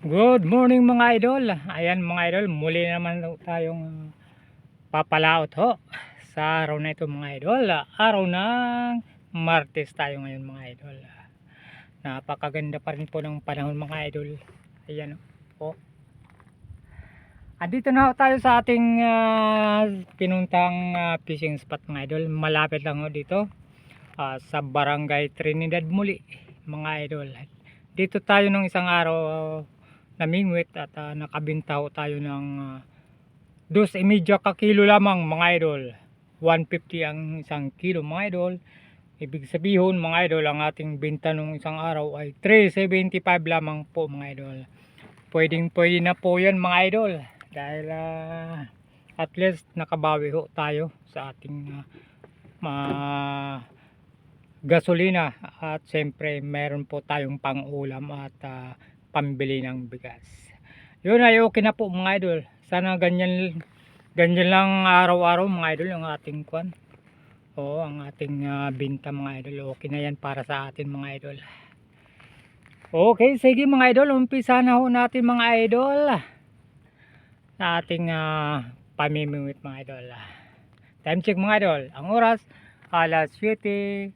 Good morning mga idol. Ayan mga idol, muli naman tayong papalaot ho sa araw na ito mga idol. Araw ng Martes tayo ngayon mga idol. Napakaganda pa rin po ng panahon mga idol. Ayan po. Andito na ho tayo sa ating pinuntang fishing spot mga idol. Malapit lang ho dito sa Barangay Trinidad Muli mga idol. Dito tayo nung isang araw namingwit at nakabinta ho tayo ng 2.5 ka kilo lamang mga idol. 150 ang isang kilo mga idol. Ibig sabihin mga idol, ang ating binta nung isang araw ay 375 lamang po mga idol. Pwedeng pwede na po yan mga idol. Dahil at least nakabawi ho tayo sa ating gasolina. At siyempre meron po tayong pang ulam at pambili ng bigas. Yun ay okay na po mga idol. Sana ganyan lang araw-araw mga idol yung ating kwan. Oo, ang ating binta mga idol. Okay na yan para sa atin mga idol. Okay, sige mga idol. Umpisa na ho natin mga idol sa ating pamimingwit mga idol. Time check mga idol. Ang oras alas 7:22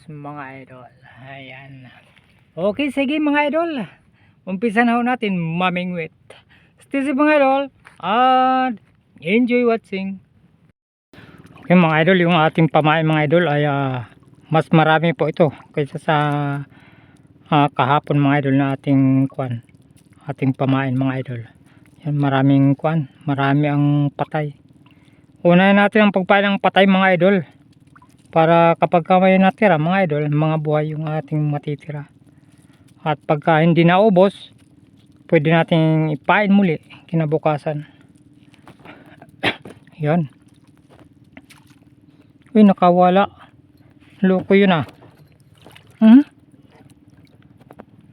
mga idol. Ayan. Okay, sige mga idol. Umpisa na ho natin mamingwit. Stay safe mga idol and enjoy watching. Okay mga idol, yung ating pamain mga idol ay mas marami po ito kaysa sa kahapon mga idol na ating kwan. Ating pamain mga idol. Yan, maraming kwan, marami ang patay. Unahin natin ang pagpain ng patay mga idol. Para kapag may natira mga idol, mga buhay yung ating matitira. At pagka hindi naubos, pwede natin ipain muli kinabukasan. Yan. Uy, nakawala. Loko yun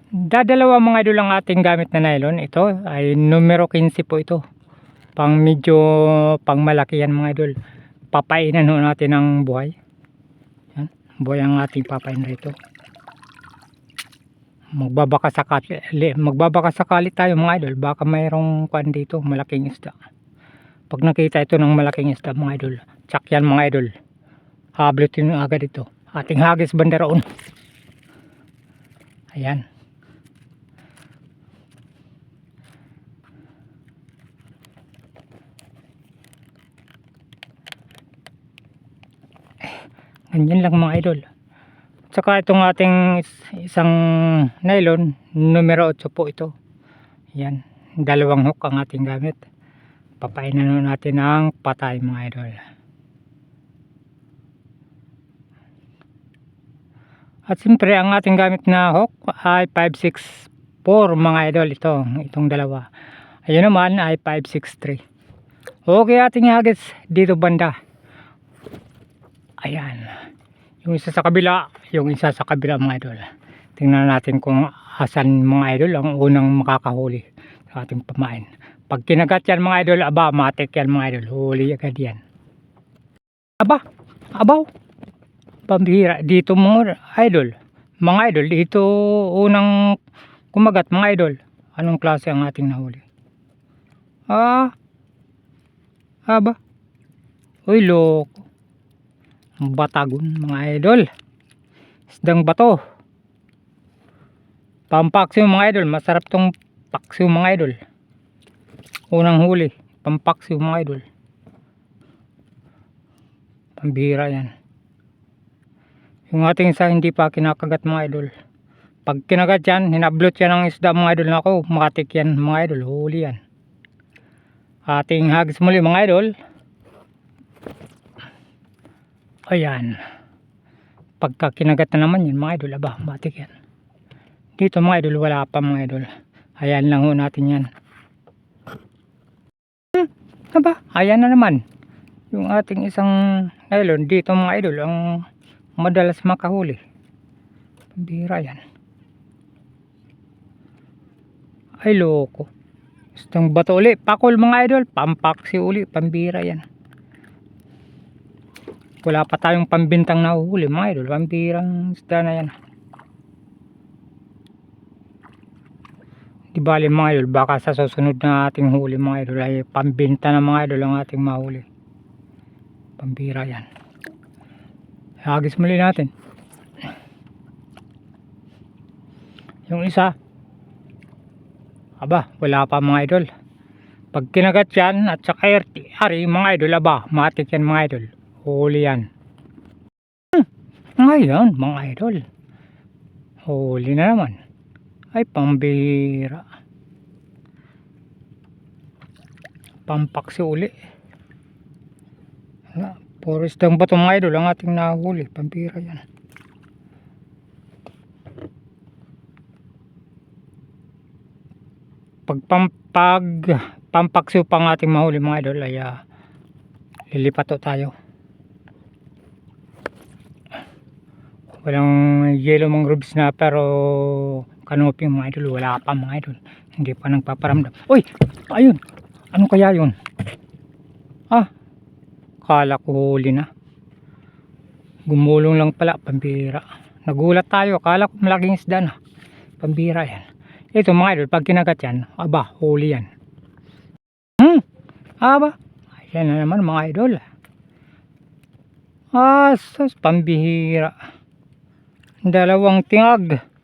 Dadalawa mga idol ang ating gamit na nylon. Ito ay numero 15 po ito. Pang medyo pang malaki yan mga idol. Papainan ho natin ng buhay. Yan. Buhay ang ating papain rito. Magbabaka sakali tayo mga idol, baka mayroong kwan dito, malaking isda. Pag nakita ito ng malaking isda mga idol, tsak yan mga idol, hablutin agad ito, ating hagis bandaroon. Ayan, ganyan lang mga idol. Tsaka itong ating isang nylon numero 8 po ito. Yan, dalawang hook ang ating gamit. Papainan natin ng patay mga idol. At siyempre ang ating gamit na hook ay 564 mga idol. Itong dalawa. Ayun naman ay 563. Okay, ating hagis dito banda. Ayan. Yung isa sa kabila, yung isa sa kabila mga idol. Tingnan natin kung asan mga idol ang unang makakahuli sa ating pamain. Pag kinagat yan mga idol, aba, matik yan mga idol. Huli agad yan. Aba, abaw. Pambihira. Dito mga idol. Mga idol, dito unang kumagat mga idol. Anong klase ang ating nahuli? Aba. Uy, loko. Batagon mga idol. Isdang bato. Pampaksiw mga idol. Masarap tong paksiw mga idol. Unang huli. Pampaksiw mga idol. Pambihira yan. Yung ating isa hindi pa kinakagat mga idol. Pag kinagat yan, hinablot yan ng isda mga idol. Nako, makatik yan mga idol. Huli yan. Ating hagis muli mga idol. Ayan. Pagka kinagat na naman yan mga idol, aba, matik yan. Dito mga idol, wala pa mga idol. Ayan lang ho natin yan. Aba, ayan na naman. Yung ating isang nylon dito mga idol, ang madalas makahuli. Pambira yan. Ay loko. Isang bato uli, pakol mga idol, pampaksi uli, pambira yan. Wala pa tayong pambintang nahuhuli mga idol, pambirang isda na yan. Di bali mga idol, baka sa susunod na ating huli mga idol ay pambenta na mga idol ang ating mahuli. Pambira yan. Hagis muli natin. Yung isa, aba, wala pa mga idol. Pag kinagat yan at saka ari mga idol, aba, matik yan mga idol. Huli yan. Ngayon mga idol, huli na naman. Ay, pambira. Pampaksi uli. Puro isdang bato mga idol ang ating nahuli. Pambira yan. Pag pampaksiw pang ating mahuli mga idol ay lilipato tayo. Walang yellow mangroves na pero canopy mga idol, wala pa mga idol, hindi pa nagpaparamdam. Uy, ayun, ano kaya yun? Kala ko huli na, gumulong lang pala. Pambira, nagulat tayo, kala ko malaking isda na. Pambira yan. Ito mga idol, pag kinagat yan, aba, huli yan. Aba, ayan na naman mga idol. Sus, pambihira. Dalawang tingag.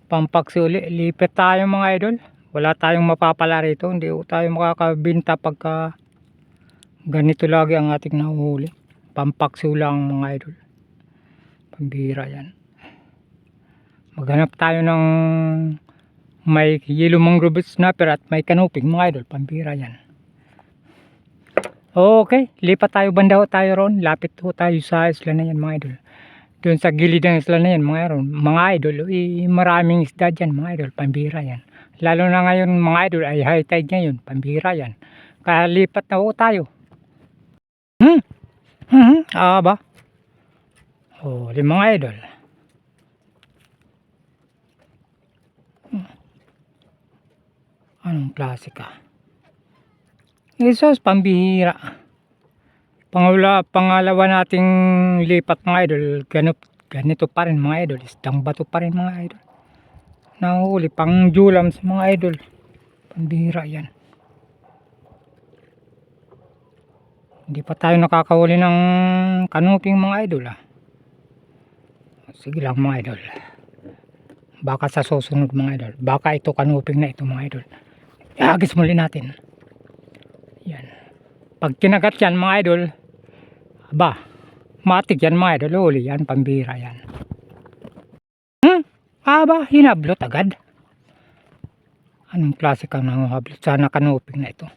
Pampaksi uli, lipit tayo mga idol. Wala tayong mapapala rito, hindi tayo makakabinta pagka ganito lagi ang ating nahuhuli. Pampaksi lang mga idol. Pambihira yan. Maghanap tayo ng may yellow mangrove snapper at may canoping mga idol. Pambihira yan. Okay, lipat tayo, banda tayo ron. Lapit ho tayo sa isla na yan mga idol. Doon sa gilid ng isla na yan mga idol, maraming isda dyan mga idol. Pambihira yan. Lalo na ngayon mga idol ay high tide ngayon. Pambihira yan. Kaya lipat na ho tayo. Aba, huli mga idol. Anong klase ka? Isos, pambihira. Pangalawa nating lipat mga idol, ganito pa rin mga idol. Isdang bato pa rin mga idol. Nahuli pang julams mga idol. Pambihira yan. Hindi pa tayo nakakahuli ng canoping mga idol. Sige lang mga idol. Baka sa susunod mga idol. Baka ito canoping na ito mga idol. Ihagis muli natin. Yan. Pag kinagat yan mga idol, aba, matik yan mga idol. Huli yan, pambira yan. Aba, hinablot agad. Anong klase kang nanguhablot? Sana canoping na ito.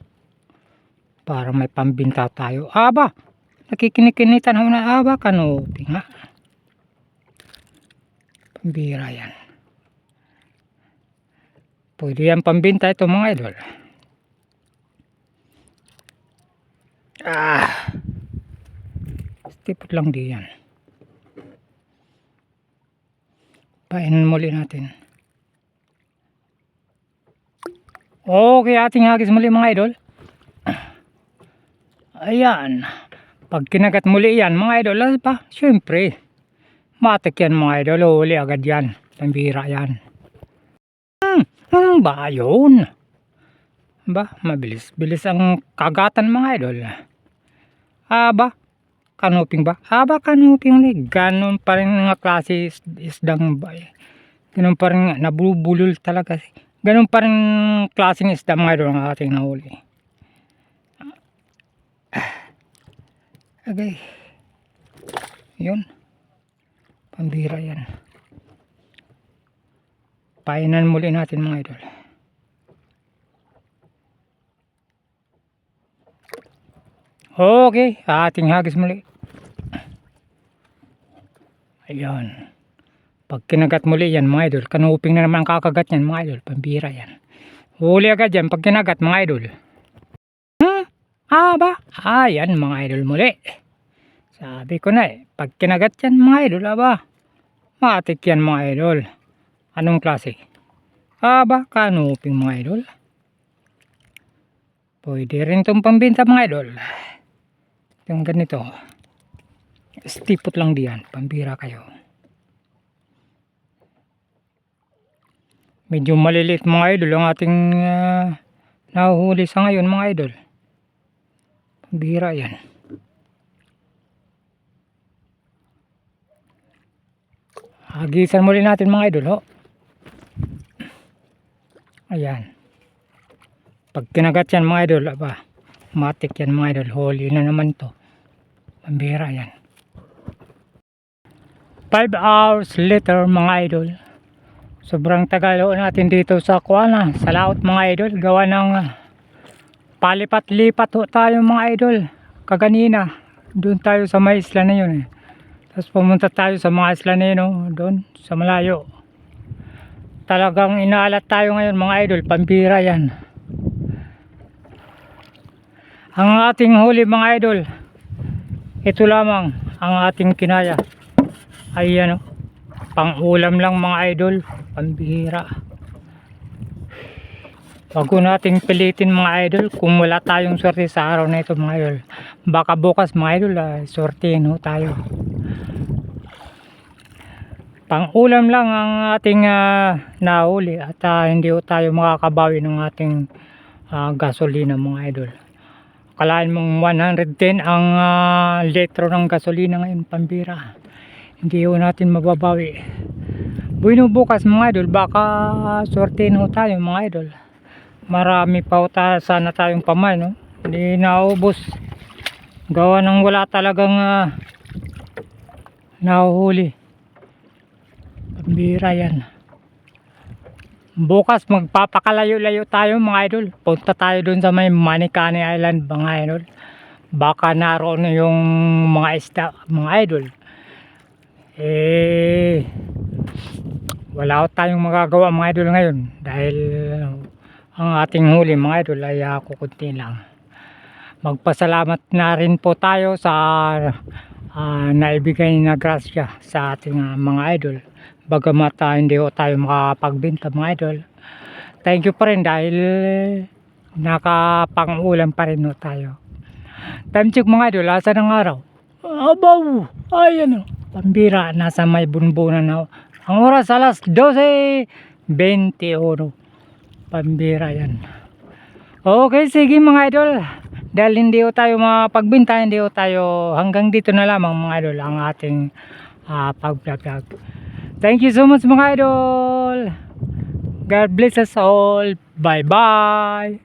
Para may pambinta tayo. Aba, nakikinitan ho na. Aba, canoping nga. Pambira yan. Pwede yan pambinta ito mga idol. Stipot lang di yan. Painan muli natin. Okay, ating hagis muli mga idol. Ayan. Pag kinagat muli yan mga idol, pa, syempre matik yan mga idol. Huli agad yan. Pambira yan. Ba yun? Ba, mabilis ang kagatan mga idol. Aba, canoping ba? Aba, canoping ulit. Ganon pa rin nga klase isdang ba. Ganon pa rin, nabubulol talaga. Ganon pa rin klaseng isda mga idol ang ating nahuli. Okay. Yun. Pambira yan. Painan muli natin mga idol. Okay, ating hagis muli. Ayan. Pag kinagat muli yan mga idol, canoping na naman ang kakagat yan mga idol. Pambira yan. Huli agad yan pag kinagat mga idol. Aba, ayan mga idol muli. Sabi ko na pag kinagat yan mga idol, aba, matik yan mga idol. Anong klase? Aba, canoping mga idol. Pwede rin itong pambinta mga idol. Yung ganito. Stipot lang diyan. Pambira kayo. Medyo maliliit mga idol ang ating nahuhuli sa ngayon mga idol. Bihira yan. Hagisan muli natin mga idol, ho. Ayan. Pag kinagat yan mga idol, aba, matik yan mga idol. Huli na naman to. Pambihira yan. 5 hours later mga idol. Sobrang tagal ho natin dito sa Kuana, sa laot mga idol. Gawa ng palipat-lipat ho tayo mga idol. Kaganina, doon tayo sa may isla na yun. Tapos pumunta tayo sa mga isla na yun, doon sa malayo. Talagang inaalat tayo ngayon mga idol, pambira yan. Ang ating huli mga idol, ito lamang ang ating kinaya. Ayan, pang ulam lang mga idol, pambira. Wag ko nating pilitin mga idol kung wala tayong swerte sa araw na ito mga idol. Baka bukas mga idol, swertein ho tayo. Pang ulam lang ang ating nahuli at hindi ho tayo makakabawi ng ating gasolina mga idol. Kalahin mong 110 ang litro ng gasolina ngayon, pambira. Hindi ho natin mababawi. Bueno, bukas mga idol, baka swertein ho tayo mga idol. Marami pa ho sana tayong pamay, no? Hindi naubos. Gawa ng wala talagang nahuhuli. Pambira yan. Bukas magpapakalayo-layo tayo mga idol. Punta tayo dun sa may Manicani Island mga idol. Baka naroon yung mga isda mga idol. Wala tayong magagawa mga idol ngayon. Dahil ang ating huli mga idol ay kukunti lang. Magpasalamat na rin po tayo sa naibigay na grasya sa ating mga idol. Bagamat hindi ho tayo makapagbenta mga idol. Thank you pa rin dahil nakapang-ulam pa rin ho tayo. Time check mga idol, asa ng araw? Abaw! Ayan o. Pambira, nasa may bunbunan na ho. Ang oras alas 12:21. Pambira yan. Okay, sige mga idol. Dahil hindi ho tayo mapagbenta, hindi ho tayo, hanggang dito na lamang mga idol ang ating pag-vlog. Thank you so much mga idol. God bless us all. Bye bye.